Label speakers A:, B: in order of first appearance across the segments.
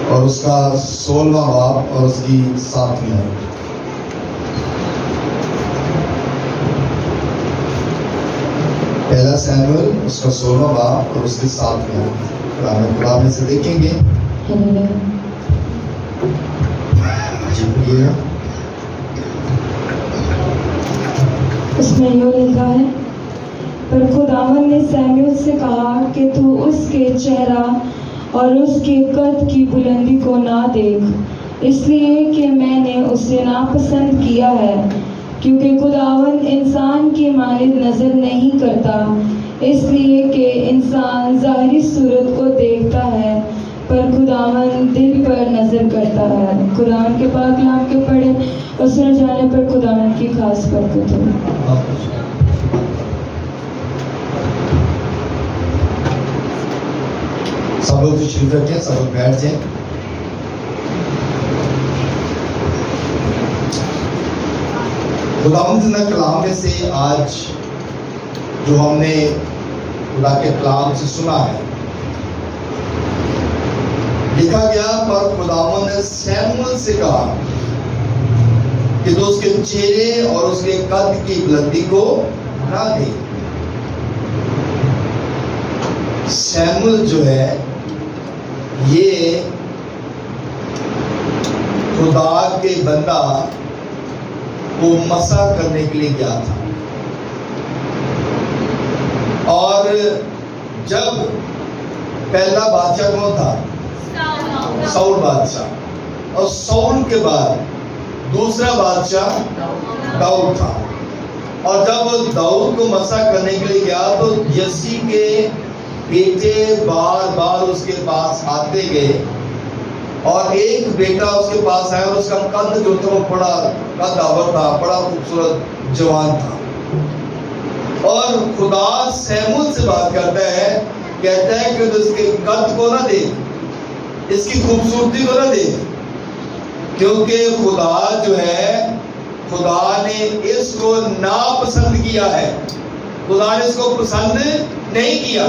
A: اور اس کا 16واں باب اور اس کی 7ویں آیت۔ پہلا سیموئیل اس کا 16واں باب اور اس کی 7ویں آیت کلام میں سے دیکھیں گے۔ جی پڑھیے۔
B: اس میں یوں لکھا ہے، پر خداوند نے سیموئیل سے کہا کہ تو اس کے چہرہ اور اس کے قد کی بلندی کو نہ دیکھ، اس لیے کہ میں نے اسے ناپسند کیا ہے، کیونکہ خداوند انسان کی مانند نظر نہیں کرتا، اس لیے کہ انسان ظاہری صورت کو دیکھتا ہے، پر خداوند دل پر نظر کرتا ہے۔ خداوند کے پاک کلام کے پڑھے اور سن جانے پر خداوند کی خاص برکت ہو۔
A: سب لوگ تشریف رکھیں، سب لوگ بیٹھ جائیں۔ خداوند کے کلام میں سے آج جو ہم نے خدا کے کلام سے سنا ہے، لکھا گیا پر خداوند نے سیموئیل سے کہا کہ تو اس کے چہرے اور اس کے قد کی بلندی کو نہ دے۔ سیموئیل جو ہے یہ خدا کے بندہ کو مسح کرنے کے لیے گیا تھا، اور جب پہلا بادشاہ کون تھا؟ ساؤل بادشاہ، اور ساؤل کے بعد دوسرا بادشاہ داؤد تھا، اور جب داؤد کو مسح کرنے کے لیے گیا تو یسی کے بیٹے بار بار اس کے پاس آتے گئے، اور ایک بیٹا اس کے پاس آیا اور اس کا قد جو تھا وہ بڑا قدور تھا، بڑا خوبصورت جوان تھا، اور خدا سیموئیل سے بات کرتا ہے، کہتا ہے کہ اس کے قد کو نہ دیکھ، اس کی خوبصورتی کو نہ دیکھ، کیونکہ خدا جو ہے، خدا نے اس کو ناپسند کیا ہے، خدا نے اس کو پسند نہیں کیا،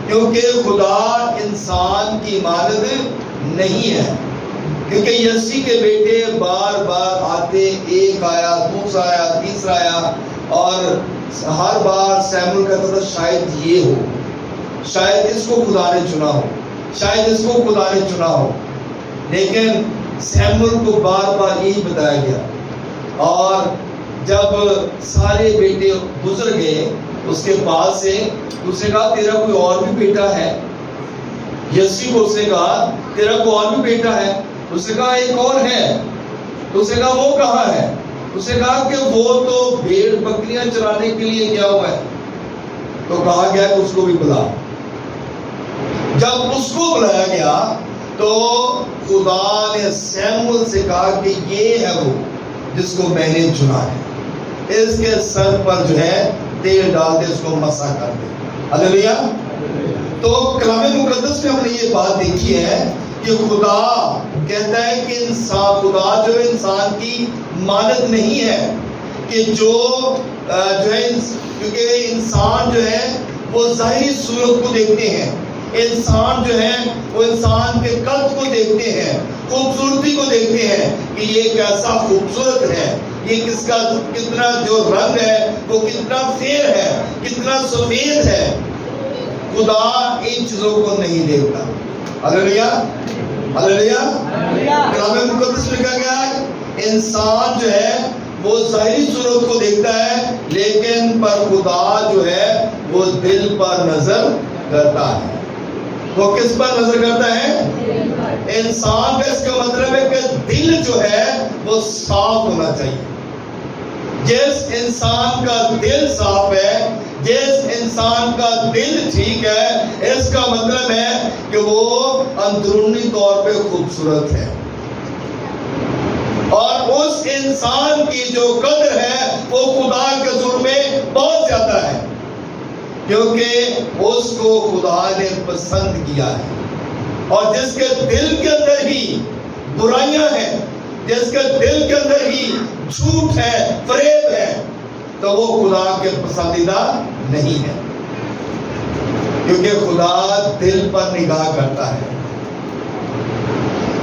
A: کیونکہ خدا انسان کی مانند نہیں ہے۔ کیونکہ یسی کے بیٹے بار بار آتے، ایک آیا، دوسرا آیا، تیسرا آیا، اور ہر بار سیموئیل کہتا تھا شاید یہ ہو، شاید اس کو خدا نے چنا ہو، شاید اس کو خدا نے چنا ہو، لیکن سیموئیل کو بار بار یہی بتایا گیا، اور جب سارے بیٹے گزر گئے اس کے پاس سے، اس نے کہا تیرا کوئی اور بھی بیٹا ہے؟ یسی کو اس نے کہا تیرا کوئی اور بھی بیٹا ہے؟ اس نے کہا ایک اور ہے۔ اس نے کہا وہ کہاں ہے؟ اس نے کہا کہ وہ تو بھیڑ بکریاں چرانے کے لیے گیا ہوا ہے۔ تو کہا گیا کہ اس کو بھی بلا۔ جب اس کو بلایا گیا تو خدا نے سیموئیل سے کہا کہ یہ ہے وہ جس کو میں نے چنا ہے، اس کے سر پر جو ہے تیل ڈال دے، اس کو مسح کر دے۔ ہلیلویا۔ تو کلام مقدس میں ہم نے یہ بات دیکھی ہے کہ خدا کہتا ہے کہ خدا جو انسان کی مانند نہیں ہے، کہ جو ہے، کیونکہ انسان جو ہے وہ ظاہری صورت کو دیکھتے ہیں، انسان جو ہے وہ انسان کے قد کو دیکھتے ہیں، خوبصورتی کو دیکھتے ہیں کہ یہ کیسا خوبصورت ہے، یہ کس کا کتنا جو رنگ ہے وہ کتنا فیر ہے، کتنا سفید ہے۔ خدا ان چیزوں کو نہیں دیکھتا۔ ہلیلویا، ہلیلویا۔ کلام مقدس میں کہا گیا ہے انسان جو ہے وہ ظاہری صورت کو دیکھتا ہے، لیکن پر خدا جو ہے وہ دل پر نظر کرتا ہے۔ وہ کس پر نظر کرتا ہے؟ انسان کا۔ اس کا مطلب ہے کہ دل جو ہے وہ صاف ہونا چاہیے۔ جس انسان کا دل صاف ہے، جس انسان کا دل ٹھیک ہے، اس کا مطلب ہے کہ وہ اندرونی طور پہ خوبصورت ہے، اور اس انسان کی جو قدر ہے وہ خدا کے حضور میں بہت زیادہ ہے، کیونکہ اس کو خدا نے پسند کیا ہے۔ اور جس کے دل کے اندر ہی برائیاں ہیں، جس کے دل کے اندر ہی جھوٹ ہے، فریب ہے، تو وہ خدا کے پسندیدہ نہیں ہے، کیونکہ خدا دل پر نگاہ کرتا ہے۔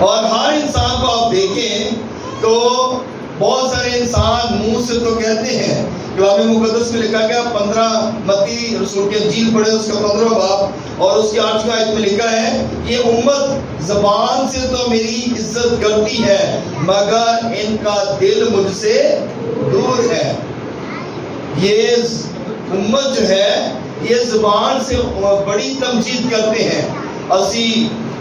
A: اور ہر انسان کو آپ دیکھیں تو بہت سارے انسان منہ سے تو کہتے ہیں، کلام مقدس میں لکھا گیا 15 متی رسول کی انجیل پڑھے اس کا 15واں باب اور اس کی 8ویں آیت میں لکھا ہے، یہ امت زبان سے تو میری عزت کرتی ہے مگر ان کا دل مجھ سے دور ہے۔ یہ امت جو ہے یہ زبان سے بڑی تمجید کرتے ہیں، اسی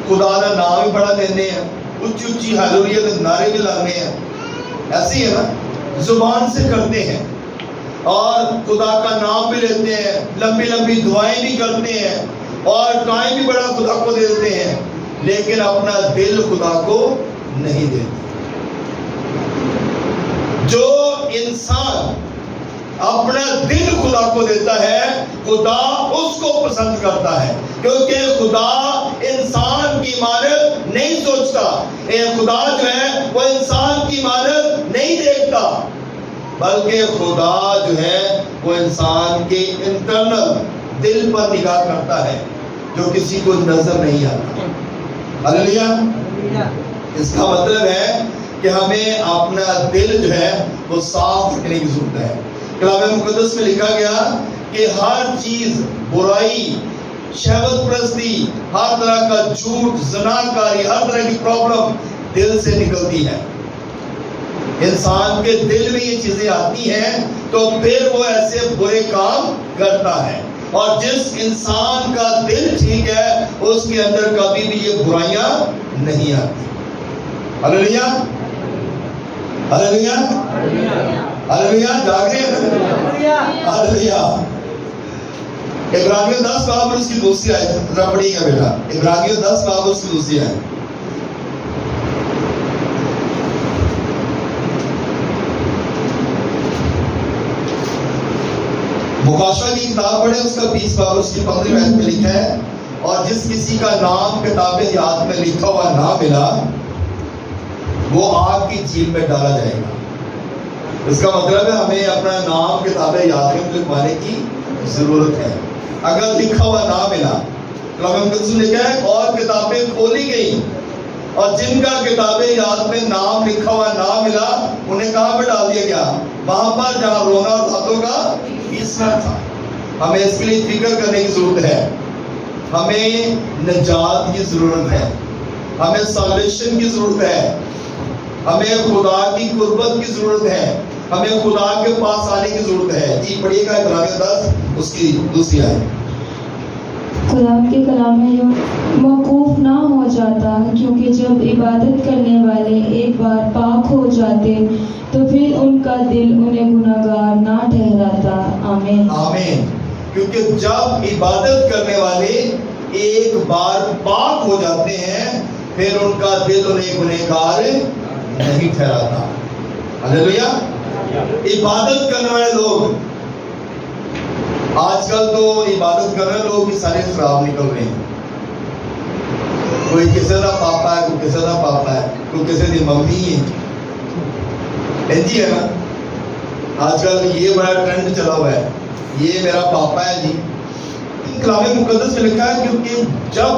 A: خدا کا نام بھی بڑا لینے ہیں، اچھی اچھی ہیلویا کے نعرے بھی لانے ہیں، ایسے ہی ہے نا، زبان سے کرتے ہیں اور خدا کا نام بھی لیتے ہیں، لمبی لمبی دعائیں بھی کرتے ہیں اور ٹائم بھی بڑا خدا کو دیتے ہیں، لیکن اپنا دل خدا کو نہیں دیتے۔ جو انسان اپنا دل خدا کو دیتا ہے خدا اس کو پسند کرتا ہے، کیونکہ خدا انسان کی مانت نہیں سوچتا، خدا جو ہے وہ انسان کی مانت نہیں دیکھتا، بلکہ خدا جو ہے وہ انسان کے انٹرنل دل پر نگاہ کرتا ہے جو کسی کو نظر نہیں آتا۔ ہلیلویا۔ اس کا مطلب ہے کہ ہمیں اپنا دل جو ہے وہ صاف رکھنے کی ضرورت ہے۔ کلام مقدس میں لکھا گیا کہ ہر چیز برائی، شہوت پرستی، ہر طرح کا جھوٹ، زناکاری، ہر طرح کی پرابلم دل سے نکلتی ہے۔ انسان کے دل میں یہ چیزیں آتی ہیں تو پھر وہ ایسے برے کام کرتا ہے، اور جس انسان کا دل ٹھیک ہے اس کے اندر کبھی بھی یہ برائیاں نہیں آتی۔ ہلیلویا، ہلیلویا، ہلیلویا، جاگ رہے ہیں؟ ہلیلویا۔ عبرانیوں 10 باب اس کی دوسری آیت ذرا پڑھیے گا بیٹا، عبرانیوں 10 باب اس کی دوسری آیت۔ مکاشفہ کی کتاب پڑھے، اس کا 20 باب اس کی 15 آیت میں لکھا ہے، اور جس کسی کا نام کتاب یاد میں لکھا ہوا نہ ملا وہ آگ کی جھیل میں ڈالا جائے گا۔ اس کا مطلب ہے ہمیں اپنا نام کتاب یاد میں لکھوانے کی ضرورت ہے۔ اگر لکھا ہوا نہ ملا، کلام مقدس میں لکھا ہے اور کتابیں کھولی گئی، اور جن کا کتاب یاد میں نام لکھا ہوا نہ ملا انہیں کہاں پہ ڈال دیا گیا؟ وہاں پر جہاں رونا اور دانتوں کا پیسنا تھا۔ ہمیں اس کے لیے فکر کرنے کی ضرورت ہے، ہمیں نجات کی ضرورت ہے، ہمیں سالیشن کی ضرورت ہے، ہمیں خدا کی قربت کی ضرورت ہے، ہمیں خدا کے پاس آنے کی ضرورت ہے۔ جی پڑھیے گا عبرانیوں 10 اس کی دوسری آیت۔
B: خدا کے کلام میں جو موقوف نہ ہو جاتا، کیونکہ جب عبادت کرنے والے ایک بار پاک ہو جاتے تو پھر ان کا دل انہیں گناہگار نہ ٹھہراتا۔ آمین،
A: آمین۔ کیونکہ جب عبادت کرنے والے ایک بار پاک ہو جاتے ہیں پھر ان کا دل انہیں گنہگار نہیں ٹھہراتا۔ ہلیلویا۔ عبادت کرنے والے لوگ، آج کل تو عبادت کرنے والے لوگ کی سارے خراب نکل رہے ہیں، کوئی کسی کا پاپا ہے، کوئی کسی کا پاپا ہے، کوئی کسی کی ممی ہے، جی ہے نا۔ آج کل یہ بڑا ٹرینڈ چلا ہوا ہے، یہ میرا پاپا ہے جی۔ کلام مقدس میں لکھا ہے کیونکہ جب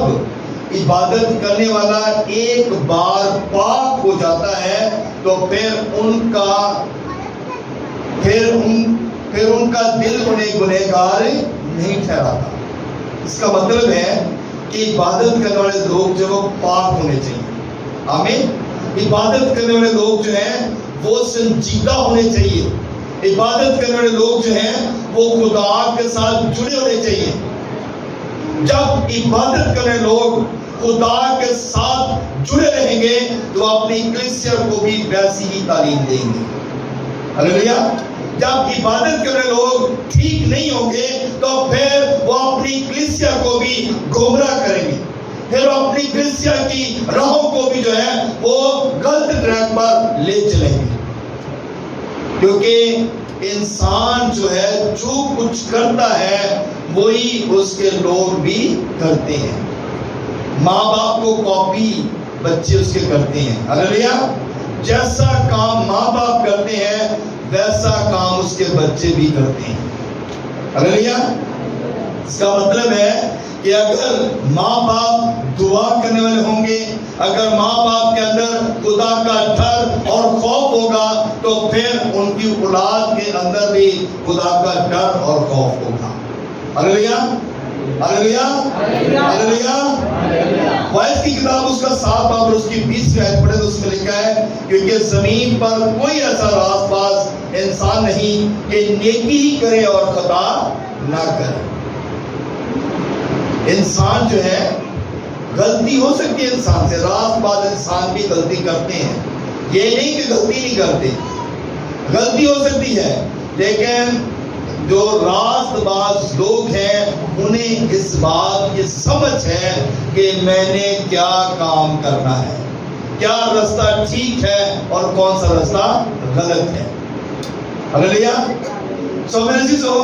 A: عبادت کرنے والا ایک بار پاک ہو جاتا ہے تو پھر ان کا دل انہیں گنہگار نہیں ٹھہراتا۔ اس کا مطلب ہے کہ عبادت کرنے والے لوگ جو وہ پاک ہونے چاہیے۔ آمین۔ عبادت کرنے والے لوگ جو ہیں وہ سنجیدہ ہونے چاہیے، عبادت کرنے والے لوگ جو ہیں وہ خدا کے ساتھ جڑے ہونے چاہیے۔ جب عبادت کرنے لوگ خدا کے ساتھ جڑے رہیں گے تو اپنی کلیسیا کو بھی ویسی ہی تعلیم دیں گے۔ ہلیلویا۔ جب عبادت کرنے لوگ ٹھیک نہیں ہوں گے تو پھر وہ اپنی کلیسیا کو بھی گمراہ کریں گے، پھر وہ اپنی کلیسیا کی راہوں کو بھی جو ہے وہ غلط ٹریک پر لے چلیں گے، کیونکہ انسان جو ہے جو کچھ کرتا ہے وہی اس کے لوگ بھی کرتے ہیں۔ ماں باپ کو کاپی بچے اس کے کرتے ہیں۔ ہلیلویا۔ جیسا کام ماں باپ کرتے ہیں ویسا کام اس کے بچے بھی کرتے ہیں۔ ہلیلویا۔ اس کا مطلب ہے کہ اگر ماں باپ دعا کرنے والے ہوں گے، اگر ماں باپ کے اندر خدا کا ڈر اور خوف ہوگا تو پھر ان کی اولاد کے اندر بھی خدا کا ڈر اور خوف ہوگا. ہلیلویا ہلیلویا ہلیلویا. وائس کی کتاب اس کا 7 باب اور اس کی 20 آیت پڑھے تو اس میں لکھا ہے کیونکہ زمین پر کوئی ایسا راست باز انسان نہیں کہ نیکی ہی کرے اور خطا نہ کرے. انسان جو ہے غلطی ہو سکتی ہے انسان سے، راست باز انسان بھی غلطی کرتے ہیں، یہ نہیں کہ غلطی نہیں کرتے، غلطی ہو سکتی ہے، لیکن جو راست باز لوگ ہیں انہیں اس بات کی سمجھ ہے کہ میں نے کیا کام کرنا ہے، کیا رستہ ٹھیک ہے اور کون سا رستہ غلط ہے. ہلیلویا. سو میرے عزیزو،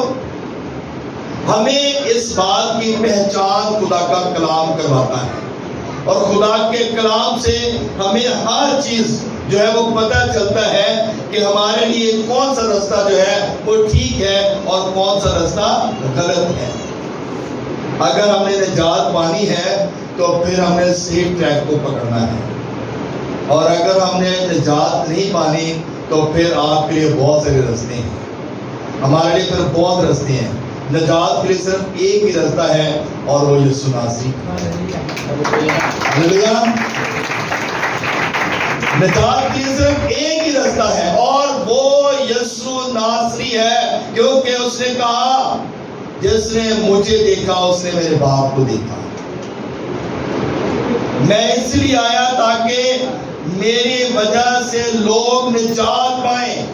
A: ہمیں اس بات کی پہچان خدا کا کلام کرواتا ہے اور خدا کے کلام سے ہمیں ہر چیز جو ہے وہ پتہ چلتا ہے کہ ہمارے لیے کون سا رستہ جو ہے وہ ٹھیک ہے اور کون سا رستہ غلط ہے. اگر ہم نے نجات پانی ہے تو پھر ہم نے صحیح ٹریک کو پکڑنا ہے، اور اگر ہم نے نجات نہیں پانی تو پھر آپ کے لیے بہت سارے رستے ہیں، ہمارے لیے پھر بہت رستے ہیں. نجات کے لیے صرف ایک ہی رستہ ہے اور وہ یسوع ناصری. ہلیلویا. نجات کے لیے صرف ایک ہی رستہ ہے اور وہ یسوع ناصری ہے، کیونکہ اس نے کہا جس نے مجھے دیکھا اس نے میرے باپ کو دیکھا. میں اس لیے آیا تاکہ میری وجہ سے لوگ نجات پائیں،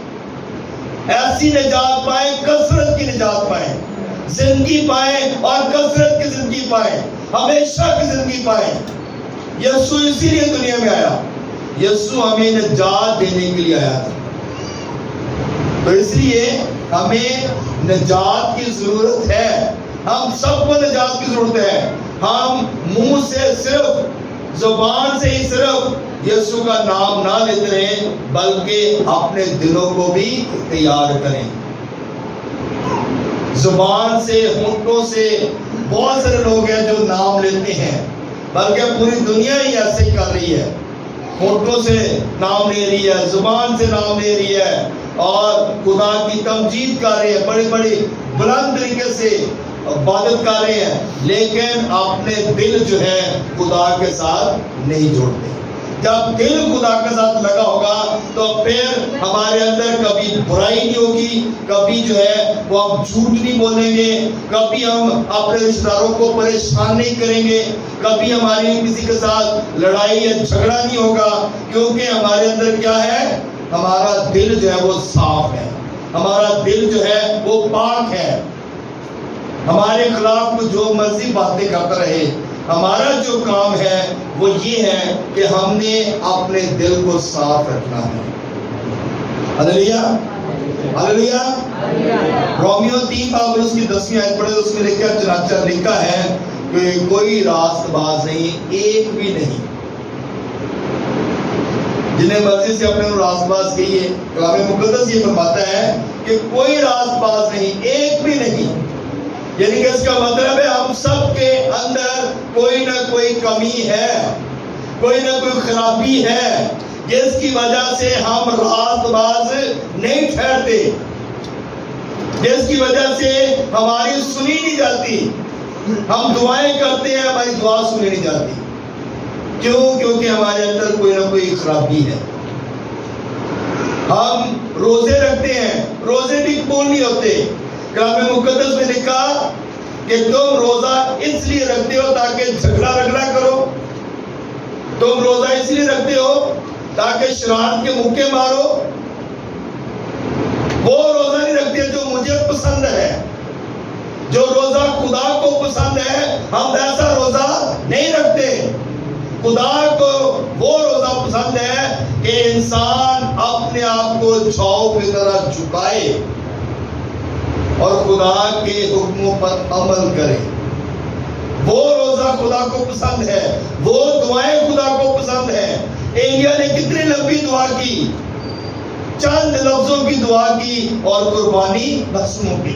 A: ایسی نجات پائیں، کثرت کی نجات پائیں، زندگی پائیں اور کثرت کی زندگی پائیں، ہمیشہ کی زندگی پائیں. یسوع اسی لیے دنیا میں آیا، یسوع ہمیں نجات دینے کے لیے آیا تھا. تو اس لیے ہمیں نجات کی ضرورت ہے، ہم سب کو نجات کی ضرورت ہے. ہم منہ سے صرف، زبان سے ہی صرف یسوع کا نام نہ لیتے رہیں بلکہ اپنے دلوں کو بھی تیار کریں. زبان سے، ہونٹوں سے بہت سارے لوگ ہیں جو نام لیتے ہیں، بلکہ پوری دنیا ہی ایسے ہی کر رہی ہے، ہونٹوں سے نام لے رہی ہے، زبان سے نام لے رہی ہے اور خدا کی تمجید کر رہے ہیں، بڑی بڑی بلند طریقے سے عبادت کر رہے ہیں، لیکن اپنے دل جو ہے خدا کے ساتھ نہیں جوڑتے. جب دل خدا کے ساتھ لگا ہوگا تو پھر ہمارے اندر کبھی برائی نہیں ہوگی، کبھی جو ہے وہ ہم جھوٹ نہیں بولیں گے، کبھی ہم اپنے رشتہ داروں کو پریشان نہیں کریں گے، کبھی ہماری کسی کے ساتھ لڑائی یا جھگڑا نہیں ہوگا، کیونکہ ہمارے اندر کیا ہے، ہمارا دل جو ہے وہ صاف ہے، ہمارا دل جو ہے وہ پاک ہے. ہمارے خلاف میں جو مرضی باتیں کرتا رہے، ہمارا جو کام ہے وہ یہ ہے کہ ہم نے اپنے دل کو صاف رکھنا ہے. ہلیلویا ہلیلویا. رومیو 3 باب اس کی 10ویں آیت پڑھے تو اس میں لکھا ہے کہ کوئی راست باز نہیں، ایک بھی نہیں. جنہیں مرضی سے اپنے راست باز کہیے، کلام مقدس یہ فرماتا ہے کہ کوئی راست باز نہیں، ایک بھی نہیں. یعنی کہ اس کا مطلب ہے ہم سب کے اندر کوئی نہ کوئی کمی ہے، کوئی نہ کوئی خرابی ہے جس کی وجہ سے ہم راست باز نہیں ٹھہرتے، جس کی وجہ سے ہماری سنی نہیں جاتی. ہم دعائیں کرتے ہیں، ہماری دعا سنی نہیں جاتی. کیوں؟ کیونکہ ہمارے اندر کوئی نہ کوئی خرابی ہے. ہم روزے رکھتے ہیں، روزے بھی قبول نہیں ہوتے. کلام مقدس میں لکھا کہ تم روزہ اس لیے رکھتے ہو تاکہ جھگڑا رگڑا کرو، تم روزہ اس لیے رکھتے ہو تاکہ شرارت کے موقع مارو. وہ روزہ نہیں رکھتے جو مجھے پسند ہے، جو روزہ خدا کو پسند ہے ہم ایسا روزہ نہیں رکھتے. خدا کو وہ روزہ پسند ہے کہ انسان اپنے آپ کو چھاؤ کی طرح جھکائے اور خدا کے حکموں پر عمل کرے. وہ روزہ خدا کو پسند ہے، وہ دعائیں خدا کو پسند ہیں. ایلیا نے کتنی لمبی دعا کی، چند لفظوں کی دعا کی اور قربانی مسموع کی.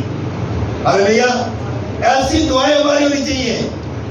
A: ہلیلویا. ایسی دعائیں ہماری ہونی چاہیے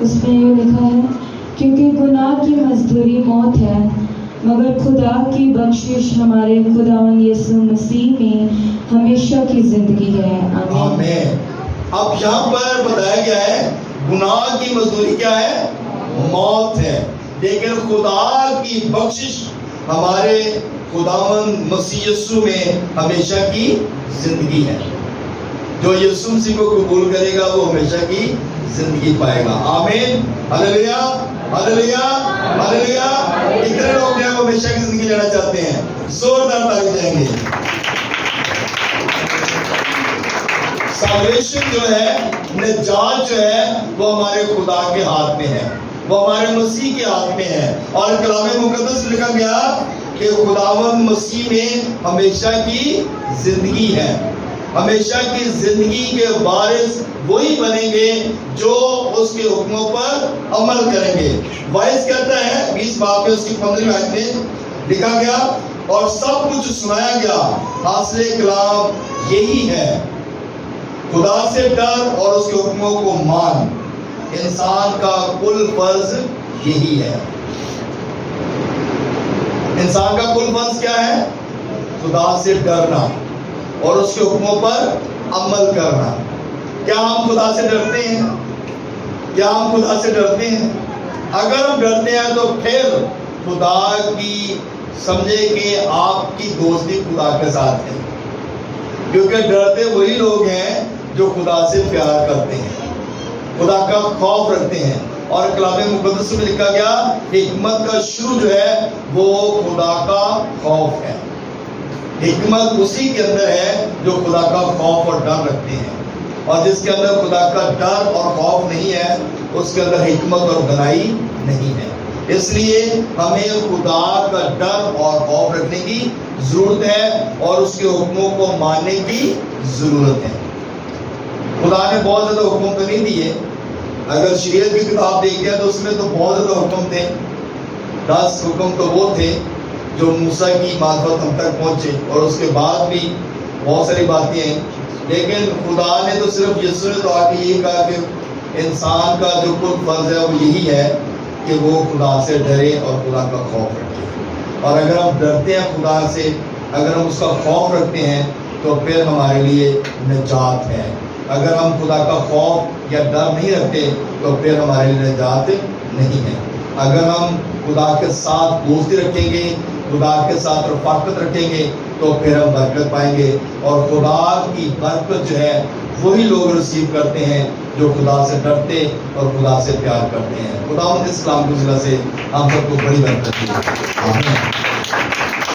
B: اس میں یوں لکھا ہے کیونکہ گناہ کی مزدوری موت ہے مگر خدا کی بخشش ہمارے خداوند یسوع مسیح میں ہمیشہ کی زندگی ہے آمین
A: آمین۔ اب یہاں پر بتایا گیا ہے گناہ کی مزدوری کیا ہے؟ موت ہے، لیکن خدا کی بخشش ہمارے خداوند مسیح یسوع میں ہمیشہ کی زندگی ہے۔ جو یسوع مسیح کو قبول کرے گا وہ ہمیشہ کی زندگی پائے گا۔ آمین، ہلیلویا، ہلیلویا، ہلیلویا۔ کتنے لوگ ہیں وہ ہمیشہ کی زندگی لینا چاہتے ہیں؟ زوردار تالی دیں گے۔ سالویشن جو ہے، نجات جو ہے، وہ ہمارے خدا کے ہاتھ میں ہے، وہ ہمارے مسیح کے ہاتھ میں ہے۔ اور کلام مقدس میں لکھا گیا کہ خداوند مسیح میں ہمیشہ کی زندگی ہے۔ ہمیشہ کی زندگی کے وارث وہی بنیں گے جو اس کے حکموں پر عمل کریں گے۔ وائس کہتا ہے 20 باب میں اس کی 15 آیت میں لکھا گیا اور سب کچھ سنایا گیا، حاصل کلام یہی ہے خدا سے ڈر اور اس کے حکموں کو مان، انسان کا کل فرض یہی ہے۔ انسان کا کل فرض کیا ہے؟ خدا سے ڈرنا اور اس کے حکموں پر عمل کرنا۔ کیا ہم خدا سے ڈرتے ہیں؟ کیا ہم خدا سے ڈرتے ہیں؟ اگر ہم ڈرتے ہیں تو پھر خدا کی سمجھے کہ آپ کی دوستی خدا کے ساتھ ہے، کیونکہ ڈرتے وہی لوگ ہیں جو خدا سے پیار کرتے ہیں، خدا کا خوف رکھتے ہیں۔ اور کلام مقدس میں لکھا گیا حکمت کا شروع جو ہے وہ خدا کا خوف ہے۔ حکمت اسی کے اندر ہے جو خدا کا خوف اور ڈر رکھتے ہیں، اور جس کے اندر خدا کا ڈر اور خوف نہیں ہے اس کے اندر حکمت اور بھلائی نہیں ہے۔ اس لیے ہمیں خدا کا ڈر اور خوف رکھنے کی ضرورت ہے اور اس کے حکموں کو ماننے کی ضرورت ہے۔ خدا نے بہت زیادہ حکم تو نہیں دیے، اگر شریعت کی کتاب دیکھتے ہیں تو اس میں تو بہت زیادہ حکم تھے۔ 10 حکم تو وہ تھے جو موسیٰ کی معرفت ہم تک پہنچے، اور اس کے بعد بھی بہت ساری باتیں ہیں، لیکن خدا نے تو صرف یسوع نے تو آ کے یہی کہا کہ انسان کا جو کل فرض ہے وہ یہی ہے کہ وہ خدا سے ڈرے اور خدا کا خوف رکھے۔ اور اگر ہم ڈرتے ہیں خدا سے، اگر ہم اس کا خوف رکھتے ہیں تو پھر ہمارے لیے نجات ہے۔ اگر ہم خدا کا خوف یا ڈر نہیں رکھتے تو پھر ہمارے لیے نجات نہیں ہے۔ اگر ہم خدا کے ساتھ دوستی رکھیں گے، خدا کے ساتھ رفاقت رکھیں گے تو پھر ہم برکت پائیں گے، اور خدا کی برکت جو ہے وہی لوگ ریسیو کرتے ہیں جو خدا سے ڈرتے اور خدا سے پیار کرتے ہیں۔ خدا اس کلام کے ذریعے سے ہم سب کو بڑی برکت دی۔ آمین۔